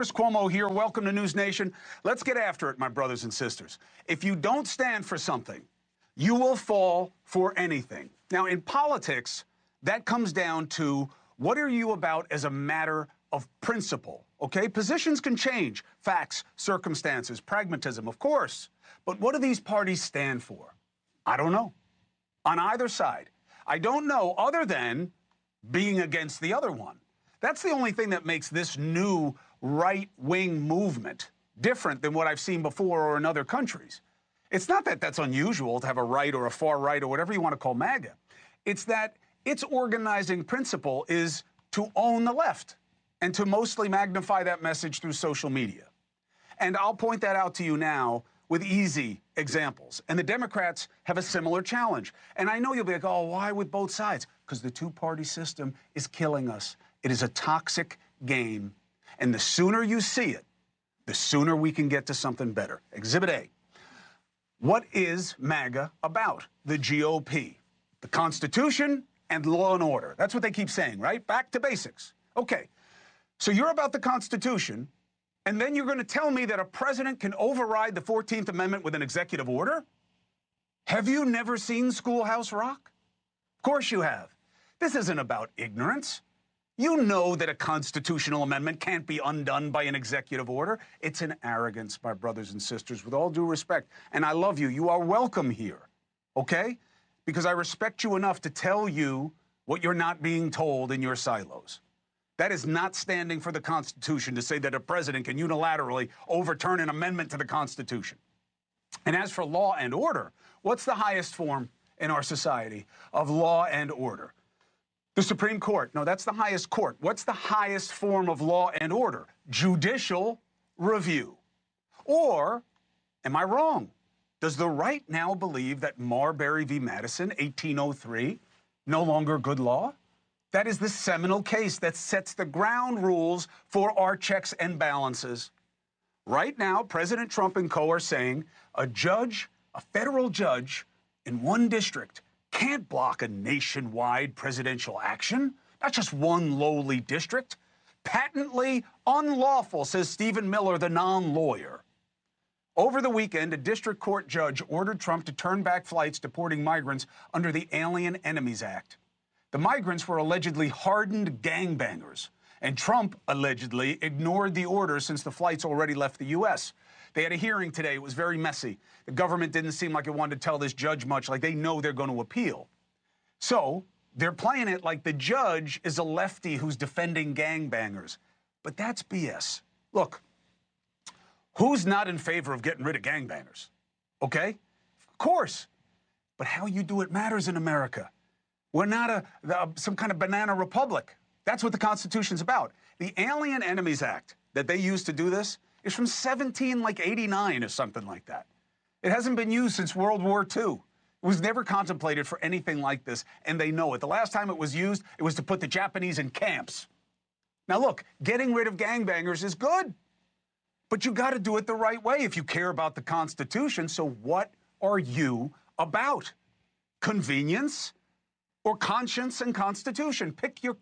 Chris Cuomo here. Welcome to NewsNation. Let's get after it, my brothers and sisters. If you don't stand for something, you will fall for anything. Now, in politics, that comes down to what are you about as a matter of principle, okay? Positions can change, facts, circumstances, pragmatism, of course. But what do these parties stand for? I don't know. On either side. I don't know other than being against the other one. That's the only thing that makes this new right-wing movement different than what I've seen before or in other countries. It's not that that's unusual to have a right or a far right or whatever you want to call MAGA. It's that its organizing principle is to own the left and to mostly magnify that message through social media. And I'll point that out to you now with easy examples. And the Democrats have a similar challenge. And I know you'll be like, oh, why with both sides? Because the two-party system is killing us. It is a toxic game. And the sooner you see it, the sooner we can get to something better. Exhibit A. What is MAGA about? The GOP, the Constitution, and law and order. That's what they keep saying, right? Back to basics. Okay. So you're about the Constitution, and then you're going to tell me that a president can override the 14th Amendment with an executive order? Have you never seen Schoolhouse Rock? Of course you have. This isn't about ignorance. You know that a constitutional amendment can't be undone by an executive order. It's an arrogance, my brothers and sisters, with all due respect. And I love you. You are welcome here, okay? Because I respect you enough to tell you what you're not being told in your silos. That is not standing for the Constitution to say that a president can unilaterally overturn an amendment to the Constitution. And as for law and order, what's the highest form in our society of law and order? The Supreme Court. No, that's the highest court. What's the highest form of law and order? Judicial review. Or, am I wrong? Does the right now believe that Marbury v. Madison, 1803, no longer good law? That is the seminal case that sets the ground rules for our checks and balances. Right now, President Trump and co. are saying a judge, a federal judge in one district, can't block a nationwide presidential action, not just one lowly district. Patently unlawful, says Stephen Miller, the non-lawyer. Over the weekend, a district court judge ordered Trump to turn back flights deporting migrants under the Alien Enemies Act. The migrants were allegedly hardened gangbangers, and Trump allegedly ignored the order since the flights already left the U.S. They had a hearing today. It was very messy. The government didn't seem like it wanted to tell this judge much, like they know they're going to appeal. So they're playing it like the judge is a lefty who's defending gangbangers. But that's BS. Look, who's not in favor of getting rid of gangbangers? Okay? Of course. But how you do it matters in America. We're not some kind of banana republic. That's what the Constitution's about. The Alien Enemies Act that they used to do this is from 1789 or something like that. It hasn't been used since World War II. It was never contemplated for anything like this, and they know it. The last time it was used, it was to put the Japanese in camps. Now look, getting rid of gangbangers is good, but you got to do it the right way if you care about the Constitution. So what are you about? Convenience or conscience and Constitution? Pick your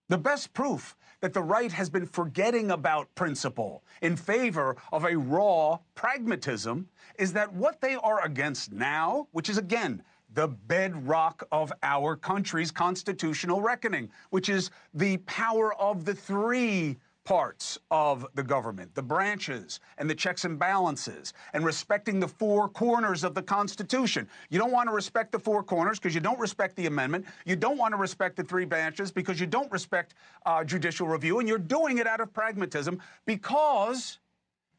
The best proof that the right has been forgetting about principle in favor of a raw pragmatism is that what they are against now, which is, again, the bedrock of our country's constitutional reckoning, which is the power of the three parts of the government, the branches and the checks and balances, and respecting the four corners of the Constitution. You don't want to respect the four corners because you don't respect the amendment. You don't want to respect the three branches because you don't respect judicial review, and you're doing it out of pragmatism because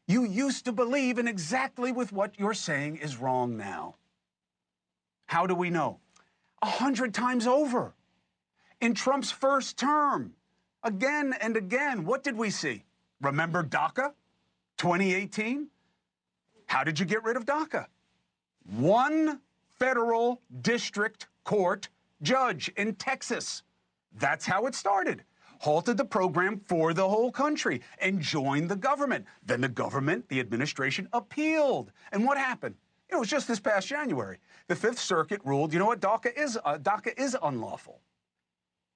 you used to believe in exactly with what you're saying is wrong now. How do we know? 100 times over. In Trump's first term, again and again, what did we see? Remember DACA, 2018? How did you get rid of DACA? One federal district court judge in Texas. That's how it started. Halted the program for the whole country and joined the government. Then the government, the administration, appealed. And what happened? It was just this past January. The Fifth Circuit ruled, you know what, DACA is unlawful.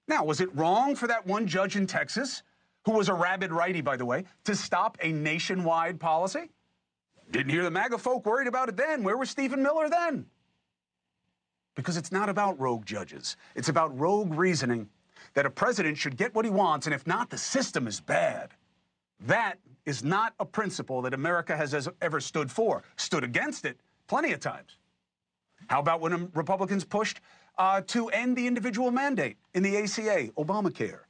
Now, was it wrong for that one judge in Texas who was a rabid righty, by the way, to stop a nationwide policy? Didn't hear the MAGA folk worried about it then. Where was Stephen Miller then? Because it's not about rogue judges. It's about rogue reasoning that a president should get what he wants, and if not, the system is bad. That is not a principle that America has ever stood for. Stood against it plenty of times. How about when Republicans pushed to end the individual mandate in the ACA, Obamacare?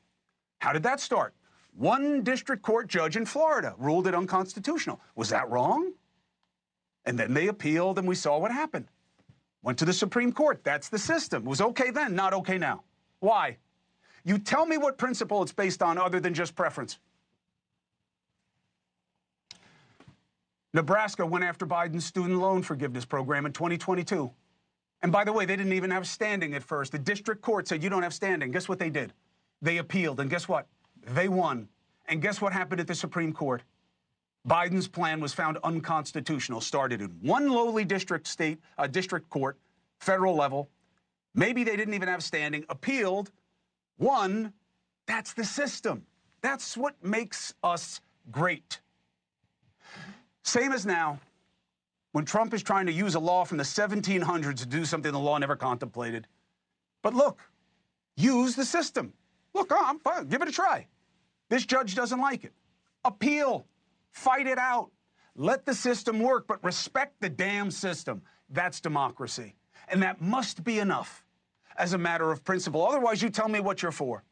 How did that start? One district court judge in Florida ruled it unconstitutional. Was that wrong? And then they appealed, and we saw what happened. Went to the Supreme Court. That's the system. It was okay then, not okay now. Why? You tell me what principle it's based on other than just preference. Nebraska went after Biden's student loan forgiveness program in 2022. And by the way, they didn't even have standing at first. The district court said, you don't have standing. Guess what they did? They appealed, and guess what? They won. And guess what happened at the Supreme Court? Biden's plan was found unconstitutional, started in one lowly district court, federal level. Maybe they didn't even have standing, appealed, won. That's the system. That's what makes us great. Same as now, when Trump is trying to use a law from the 1700s to do something the law never contemplated. But look, use the system. Look, I'm fine. Give it a try. This judge doesn't like it. Appeal. Fight it out. Let the system work, but respect the damn system. That's democracy. And that must be enough as a matter of principle. Otherwise, you tell me what you're for.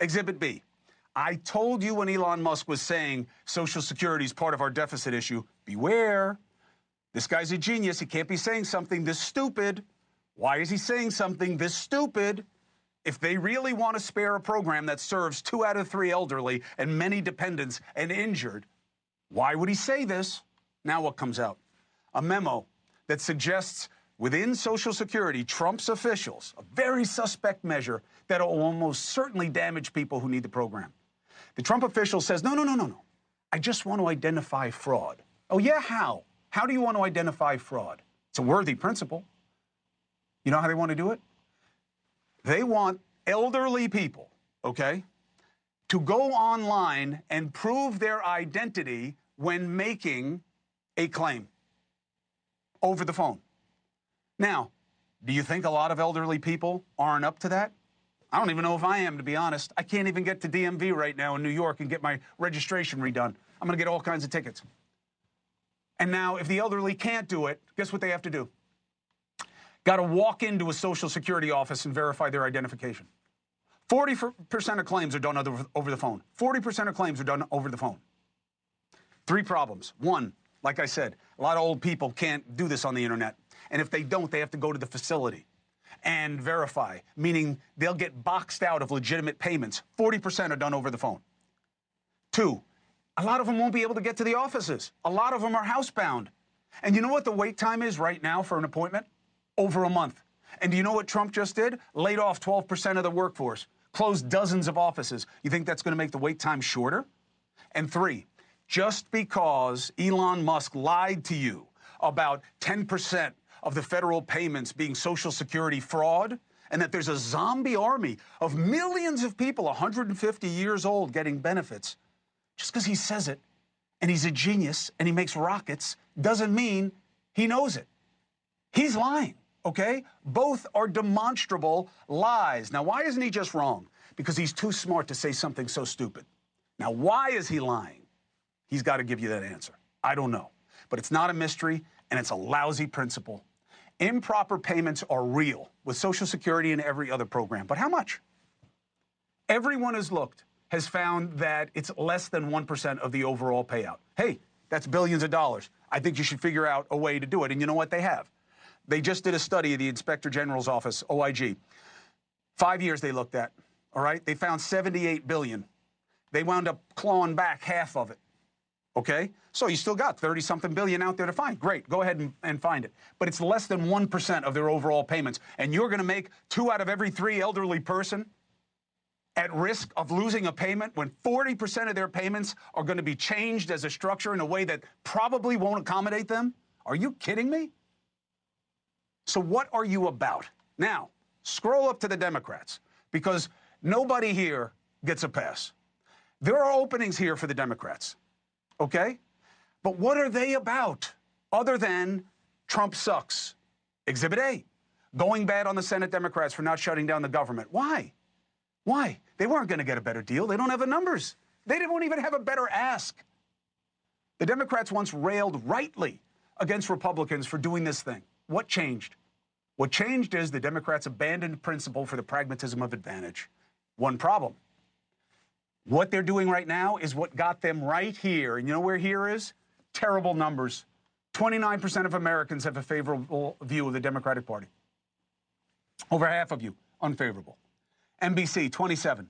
Exhibit B. I told you when Elon Musk was saying Social Security is part of our deficit issue, beware. This guy's a genius. He can't be saying something this stupid. Why is he saying something this stupid? If they really want to spare a program that serves 2 out of 3 elderly and many dependents and injured, why would he say this? Now what comes out? A memo that suggests within Social Security, Trump's officials, a very suspect measure that will almost certainly damage people who need the program. The Trump official says, no. I just want to identify fraud. Oh, yeah, how? How do you want to identify fraud? It's a worthy principle. You know how they want to do it? They want elderly people, okay, to go online and prove their identity when making a claim over the phone. Now, do you think a lot of elderly people aren't up to that? I don't even know if I am, to be honest. I can't even get to DMV right now in New York and get my registration redone. I'm going to get all kinds of tickets. And now, if the elderly can't do it, guess what they have to do? Got to walk into a Social Security office and verify their identification. 40% of claims are done over the phone. 40% of claims are done over the phone. 3 problems. 1, like I said, a lot of old people can't do this on the internet. And if they don't, they have to go to the facility and verify, meaning they'll get boxed out of legitimate payments. 40% are done over the phone. 2, a lot of them won't be able to get to the offices. A lot of them are housebound. And you know what the wait time is right now for an appointment? Over a month. And do you know what Trump just did? Laid off 12% of the workforce, closed dozens of offices. You think that's going to make the wait time shorter? And 3, just because Elon Musk lied to you about 10% of the federal payments being Social Security fraud, and that there's a zombie army of millions of people 150 years old getting benefits, just because he says it, and he's a genius, and he makes rockets, doesn't mean he knows it. He's lying. Okay? Both are demonstrable lies. Now, why isn't he just wrong? Because he's too smart to say something so stupid. Now, why is he lying? He's got to give you that answer. I don't know. But it's not a mystery, and it's a lousy principle. Improper payments are real with Social Security and every other program. But how much? Everyone has found that it's less than 1% of the overall payout. Hey, that's billions of dollars. I think you should figure out a way to do it. And you know what they have? They just did a study of the Inspector General's office, OIG. 5 years they looked at, all right? They found $78 billion. They wound up clawing back half of it, okay? So you still got 30-something billion out there to find. Great, go ahead and find it. But it's less than 1% of their overall payments. And you're going to make 2 out of every 3 elderly person at risk of losing a payment when 40% of their payments are going to be changed as a structure in a way that probably won't accommodate them? Are you kidding me? So what are you about? Now, scroll up to the Democrats, because nobody here gets a pass. There are openings here for the Democrats, okay? But what are they about other than Trump sucks? Exhibit A, going bad on the Senate Democrats for not shutting down the government. Why? Why? They weren't going to get a better deal. They don't have the numbers. They won't even have a better ask. The Democrats once railed rightly against Republicans for doing this thing. What changed? What changed is the Democrats abandoned principle for the pragmatism of advantage. One problem. What they're doing right now is what got them right here. And you know where here is? Terrible numbers. 29% of Americans have a favorable view of the Democratic Party. Over half of you, unfavorable. NBC, 27.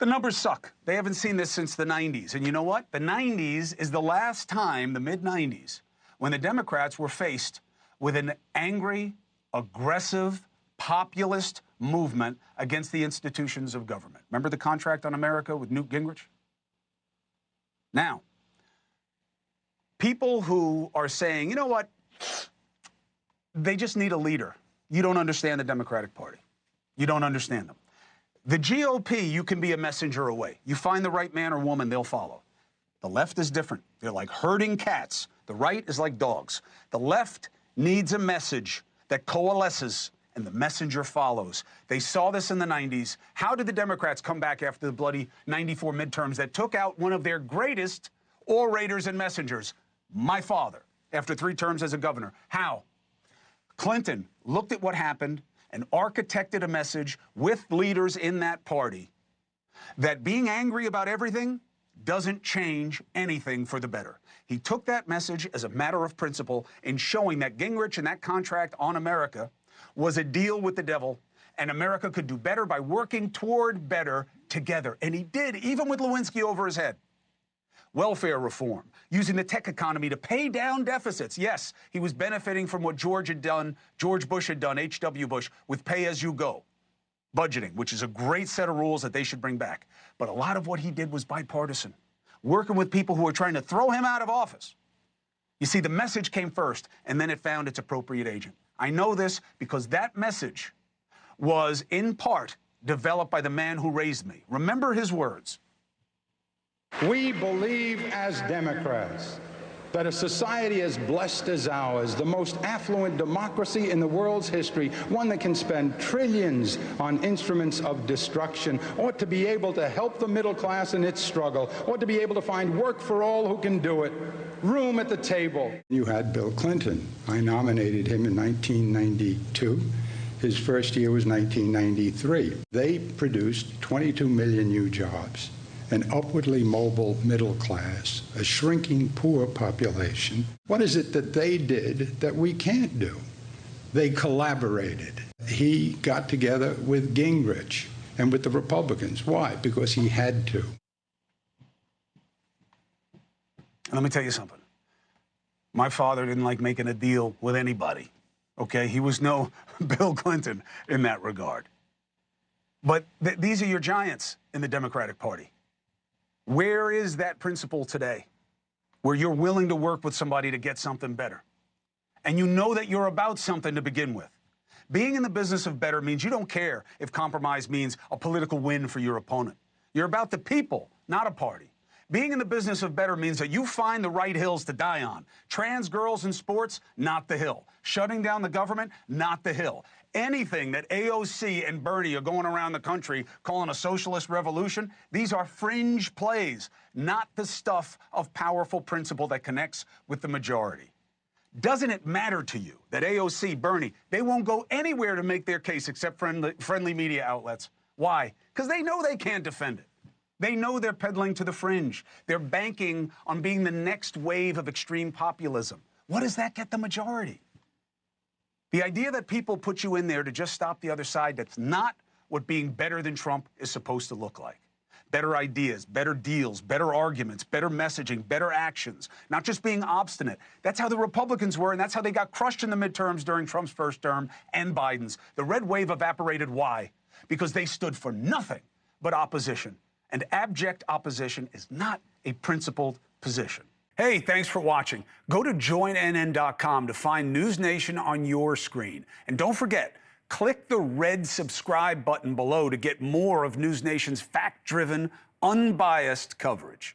The numbers suck. They haven't seen this since the 90s. And you know what? The 90s is the last time, the mid-90s, when the Democrats were faced with an angry, aggressive, populist movement against the institutions of government. Remember the contract on America with Newt Gingrich? Now, people who are saying, you know what, they just need a leader. You don't understand the Democratic Party. You don't understand them. The GOP, you can be a messenger away. You find the right man or woman, they'll follow. The left is different. They're like herding cats. The right is like dogs. The left needs a message that coalesces, and the messenger follows. They saw this in the 90s. How did the Democrats come back after the bloody 94 midterms that took out one of their greatest orators and messengers, my father, after 3 terms as a governor? How? Clinton looked at what happened and architected a message with leaders in that party that being angry about everything doesn't change anything for the better. He took that message as a matter of principle in showing that Gingrich and that contract on America was a deal with the devil, and America could do better by working toward better together. And he did, even with Lewinsky over his head. Welfare reform, using the tech economy to pay down deficits. Yes, he was benefiting from what George Bush had done, H.W. Bush, with pay-as-you-go budgeting, which is a great set of rules that they should bring back. But a lot of what he did was bipartisan, working with people who were trying to throw him out of office. You see, the message came first, and then it found its appropriate agent. I know this because that message was, in part, developed by the man who raised me. Remember his words. We believe as Democrats that a society as blessed as ours, the most affluent democracy in the world's history, one that can spend trillions on instruments of destruction, ought to be able to help the middle class in its struggle, ought to be able to find work for all who can do it, room at the table. You had Bill Clinton. I nominated him in 1992. His first year was 1993. They produced 22 million new jobs, an upwardly mobile middle class, a shrinking poor population. What is it that they did that we can't do? They collaborated. He got together with Gingrich and with the Republicans. Why? Because he had to. Let me tell you something. My father didn't like making a deal with anybody, okay? He was no Bill Clinton in that regard. But these are your giants in the Democratic Party. Where is that principle today, where you're willing to work with somebody to get something better? And you know that you're about something to begin with. Being in the business of better means you don't care if compromise means a political win for your opponent. You're about the people, not a party. Being in the business of better means that you find the right hills to die on. Trans girls in sports, not the hill. Shutting down the government, not the hill. Anything that AOC and Bernie are going around the country calling a socialist revolution, these are fringe plays, not the stuff of powerful principle that connects with the majority. Doesn't it matter to you that AOC, Bernie, they won't go anywhere to make their case except friendly media outlets? Why? Because they know they can't defend it. They know they're peddling to the fringe. They're banking on being the next wave of extreme populism. What does that get the majority? The idea that people put you in there to just stop the other side, that's not what being better than Trump is supposed to look like. Better ideas, better deals, better arguments, better messaging, better actions, not just being obstinate. That's how the Republicans were, and that's how they got crushed in the midterms during Trump's first term and Biden's. The red wave evaporated. Why? Because they stood for nothing but opposition. And abject opposition is not a principled position. Hey, thanks for watching. Go to joinnn.com to find NewsNation on your screen. And don't forget, click the red subscribe button below to get more of NewsNation's fact-driven, unbiased coverage.